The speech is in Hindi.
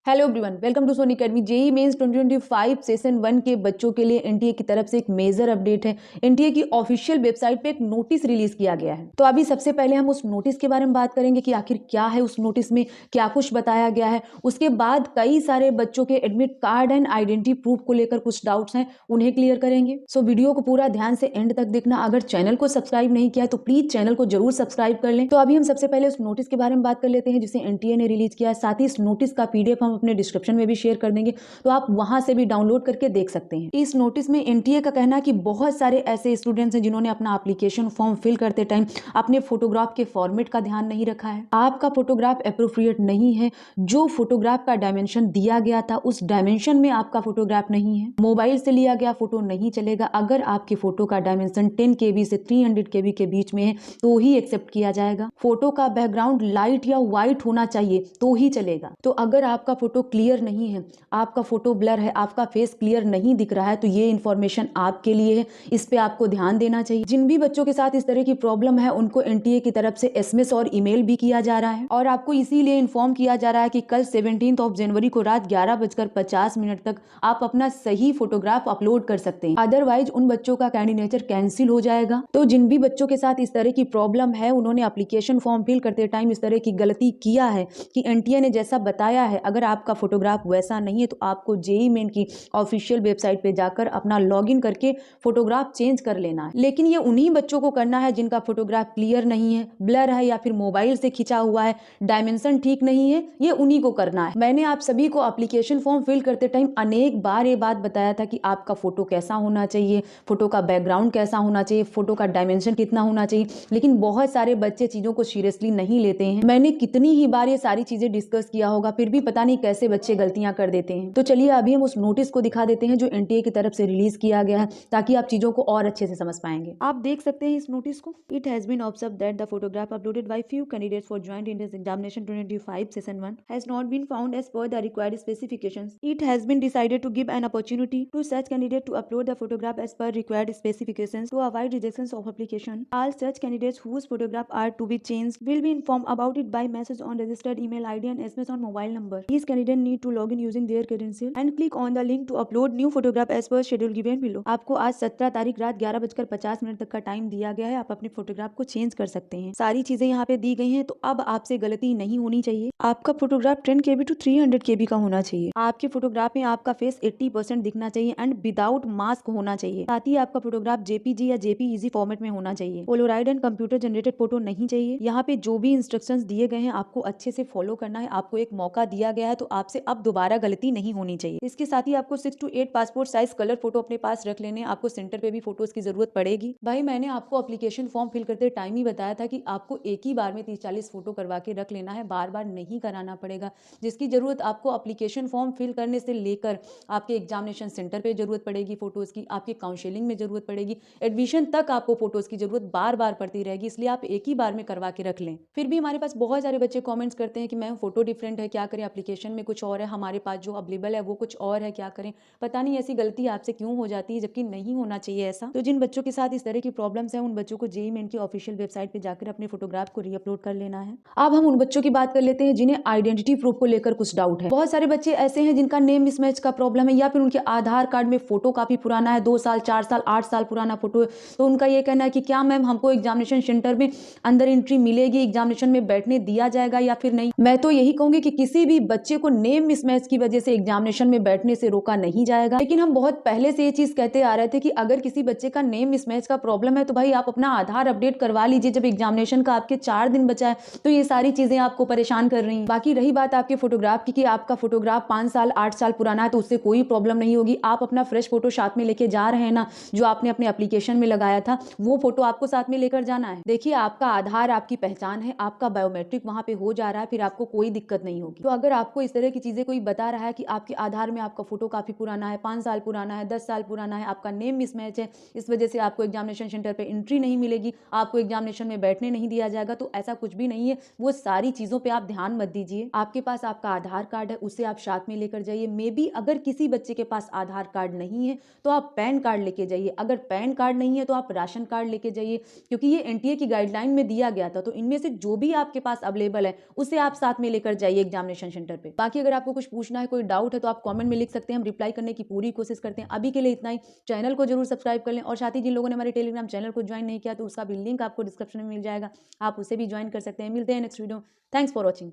Hello everyone, welcome to Sony academy. JEE mains 2025 session 1 के बच्चों के लिए एनटीए की तरफ से एक मेजर अपडेट है। एनटीए की ऑफिशियल वेबसाइट पे एक नोटिस रिलीज किया गया है। तो अभी सबसे पहले हम उस नोटिस के बारे में बात करेंगे कि आखिर क्या है उस नोटिस में, क्या कुछ बताया गया है। उसके बाद कई सारे बच्चों के admit card and identity proof को लेकर कुछ डाउट्स हैं, उन्हें क्लियर करेंगे। सो वीडियो को पूरा ध्यान से एंड तक देखना। अगर चैनल को सब्सक्राइब नहीं किया है तो प्लीज चैनल को जरूर सब्सक्राइब कर लें। तो अभी हम सबसे पहले उस नोटिस के बारे में बात कर लेते हैं जिसे एनटीए ने रिलीज किया है। साथ ही इस नोटिस का पीडीएफ हम अपने डिस्क्रिप्शन में भी शेयर कर देंगे, तो आप वहां से भी डाउनलोड करके देख सकते हैं। इस नोटिस में एनटीए का कहना है कि बहुत सारे ऐसे स्टूडेंट्स हैं जिन्होंने अपना एप्लीकेशन फॉर्म फिल करते टाइम अपने फोटोग्राफ के फॉर्मेट का ध्यान नहीं रखा है। आपका फोटोग्राफ एप्रोप्रिएट नहीं है। जो फोटोग्राफ का डायमेंशन दिया गया था उस डायमेंशन में आपका फोटोग्राफ नहीं है। मोबाइल से लिया गया फोटो नहीं चलेगा। अगर आपके फोटो का डायमेंशन 10 KB से 300 KB के बीच में है तो ही एक्सेप्ट किया जाएगा। फोटो का बैकग्राउंड लाइट या व्हाइट होना चाहिए तो ही चलेगा। तो अगर आपका फोटो क्लियर नहीं है, आपका फोटो ब्लर है, आपका फेस क्लियर नहीं दिख रहा है, तो ये इन्फॉर्मेशन आपके लिए है। इस पे आपको ध्यान देना चाहिए। जिन भी बच्चों के साथ इस तरह की प्रॉब्लम है उनको एनटीए की तरफ से एसएमएस और ईमेल भी किया जा रहा है और आपको इसीलिए इन्फॉर्म किया जा रहा है कि कल 17 जनवरी को रात 11:50 तक आप अपना सही फोटोग्राफ अपलोड कर सकते हैं। अदरवाइज उन बच्चों का कैंडिडेचर कैंसिल हो जाएगा। तो जिन भी बच्चों के साथ इस तरह की प्रॉब्लम है, उन्होंने एप्लीकेशन फॉर्म फिल करते टाइम इस तरह की गलती किया है कि एनटीए ने जैसा बताया है, अगर आपका फोटोग्राफ वैसा नहीं है तो आपको जेई मेन की ऑफिशियल वेबसाइट पे जाकर अपना लॉगिन करके फोटोग्राफ चेंज कर लेना है। लेकिन ये उन्हीं बच्चों को करना है जिनका फोटोग्राफ क्लियर नहीं है, ब्लर है या फिर मोबाइल से खिंचा हुआ है, डायमेंशन ठीक नहीं है, ये उन्हीं को करना है। मैंने आप सभी को एप्लीकेशन फॉर्म फिल करते टाइम अनेक बार ये बात बताया था कि आपका फोटो कैसा होना चाहिए, फोटो का बैकग्राउंड कैसा होना चाहिए, फोटो का डायमेंशन कितना होना चाहिए। लेकिन बहुत सारे बच्चे चीजों को सीरियसली नहीं लेते हैं। मैंने कितनी ही बार ये सारी चीजें डिस्कस किया होगा, फिर भी पता नहीं कैसे बच्चे गलतियां कर देते हैं। तो चलिए अभी हम उस नोटिस को दिखा देते हैं जो एनटीए की तरफ से रिलीज किया गया है, ताकि आप चीजों को और अच्छे से समझ पाएंगे। आप देख सकते हैं इस नोटिस को। It has been observe that the photograph uploaded by few candidates for joint entrance examination 2025 session 1 has not been found as per the required specifications. It has been decided to give an opportunity to such candidate to upload the photograph as per required specifications to avoid rejections of application. All such candidates whose photograph are to be changed will be informed about it by message on registered email ID and SMS on mobile number. These candidates need to log in using their credential and click on the link to upload new photograph as per schedule given below. आपको आज 17 तारीख रात 11:50 तक का टाइम दिया गया है। आप अपने फोटोग्राफ को चेंज कर सकते हैं। सारी चीजें यहाँ पे दी गई हैं, तो अब आपसे गलती नहीं होनी चाहिए। आपका फोटोग्राफ 10 KB to 300 KB का होना चाहिए। आपके फोटोग्राफ में आपका फेस 80% दिखना चाहिए एंड विदाउट मास्क होना चाहिए। साथ ही आपका फोटोग्राफ जेपीजी या जेपीईजी फॉर्मेट में होना चाहिए। Polaroid and computer generated photo नहीं चाहिए। यहाँ पे जो भी इंस्ट्रक्शंस दिए गए हैं आपको अच्छे से फॉलो करना है। आपको एक मौका दिया गया है, तो आपसे अब दोबारा गलती नहीं होनी चाहिए। इसके साथ ही आपको 6 to 8 passport size colour photo अपने पास रख लेने। आपको सेंटर पे भी फोटोज की जरूरत पड़ेगी। भाई मैंने आपको एप्लीकेशन फॉर्म फिल करते टाइम ही बताया था कि आपको एक ही बार में 30-40 फोटो करवा के रख लेना है, बार बार नहीं कराना पड़ेगा। जिसकी जरूरत आपको एप्लीकेशन फॉर्म फिल करने से लेकर आपके एग्जामिनेशन सेंटर पे जरूरत पड़ेगी फोटोज की, आपके काउंसलिंग में जरूरत पड़ेगी, एडमिशन तक आपको फोटोज की जरूरत बार बार पड़ती रहेगी। इसलिए आप एक ही बार में करवा के रख लें। फिर भी हमारे पास बहुत सारे बच्चे कमेंट्स करते हैं कि मैम फोटो डिफरेंट है, क्या करें, एप्लीकेशन में कुछ और है, हमारे पास जो अवेलेबल है वो कुछ और है, क्या करें। पता नहीं ऐसी गलती आपसे क्यों हो जाती है, जबकि नहीं होना चाहिए ऐसा। तो जिन बच्चों के साथ इस तरह की प्रॉब्लम्स है उन बच्चों को जेईई मेन की ऑफिशियल वेबसाइट पे जाकर अपने फोटोग्राफ को रीअपलोड कर लेना है। अब हम उन बच्चों की बात कर लेते हैं जिन्हें आइडेंटिटी प्रूफ को लेकर कुछ डाउट है। बहुत सारे बच्चे ऐसे हैं जिनका नेम मिसमैच का प्रॉब्लम है, या फिर उनके आधार कार्ड में फोटो काफी पुराना है, 2 साल 4 साल 8 साल पुराना फोटो है। तो उनका ये कहना है कि क्या मैम हमको एग्जामिनेशन सेंटर में अंदर एंट्री मिलेगी, एग्जामिनेशन में बैठने दिया जाएगा या फिर नहीं। मैं तो यही कहूंगी कि किसी भी बच्चे को नेम मिसमैच की वजह से एग्जामिनेशन में बैठने से रोका नहीं जाएगा। लेकिन हम बहुत पहले से ये चीज कहते आ रहे थे कि अगर किसी बच्चे का नेम मिसमैच का प्रॉब्लम है तो भाई आप अपना आधार अपडेट करवा लीजिए। जब एग्जामिनेशन का आपके 4 दिन बचा है तो ये सारी चीजें आपको परेशान कर रही हैं। बाकी रही बात आपके फोटोग्राफ की कि आपका फोटोग्राफ 5 साल 8 साल पुराना है, तो उससे कोई प्रॉब्लम नहीं होगी। आप अपना फ्रेश फोटो साथ में लेके जा रहे हैं ना, जो आपने अपने एप्लीकेशन में लगाया था वो फोटो आपको साथ में लेकर जाना है। देखिए आपका आधार आपकी पहचान है, आपका बायोमेट्रिक वहां पे हो जा रहा है, फिर आपको कोई दिक्कत नहीं होगी। तो अगर आपको इस तरह की चीजें कोई बता रहा है कि आपके आधार में आपका फोटो काफी पुराना है, 5 साल पुराना है, 10 साल पुराना है, आपका नेम मिसमैच है, इस वजह से आपको एग्जामिनेशन सेंटर पे एंट्री नहीं मिलेगी, आपको एग्जामिनेशन में बैठने नहीं दिया जाएगा, तो ऐसा कुछ भी नहीं है। वो सारी चीजों पे आप ध्यान मत दीजिए। आपके पास आपका आधार कार्ड है, उसे आप साथ में लेकर जाइए। मे बी अगर किसी बच्चे के पास आधार कार्ड नहीं है तो आप पैन कार्ड लेके जाइए। अगर पैन कार्ड नहीं है तो आप राशन कार्ड लेके जाइए, क्योंकि ये एनटीए की गाइडलाइन में दिया गया था। तो इनमें से जो भी आपके पास अवेलेबल है उसे आप साथ में लेकर जाइए एग्जामिनेशन सेंटर पे। बाकी अगर आपको कुछ पूछना है, कोई डाउट है तो आप कमेंट में लिख सकते हैं, हम रिप्लाई करने की पूरी कोशिश करते हैं। अभी के लिए इतना ही। चैनल को जरूर सब्सक्राइब कर लें और साथ ही जिन लोगों ने हमारे टेलीग्राम चैनल को ज्वाइन नहीं किया तो उसका भी लिंक आपको डिस्क्रिप्शन में मिल जाएगा, आप उसे भी ज्वाइन कर सकते हैं। मिलते हैं next video. Thanks for watching.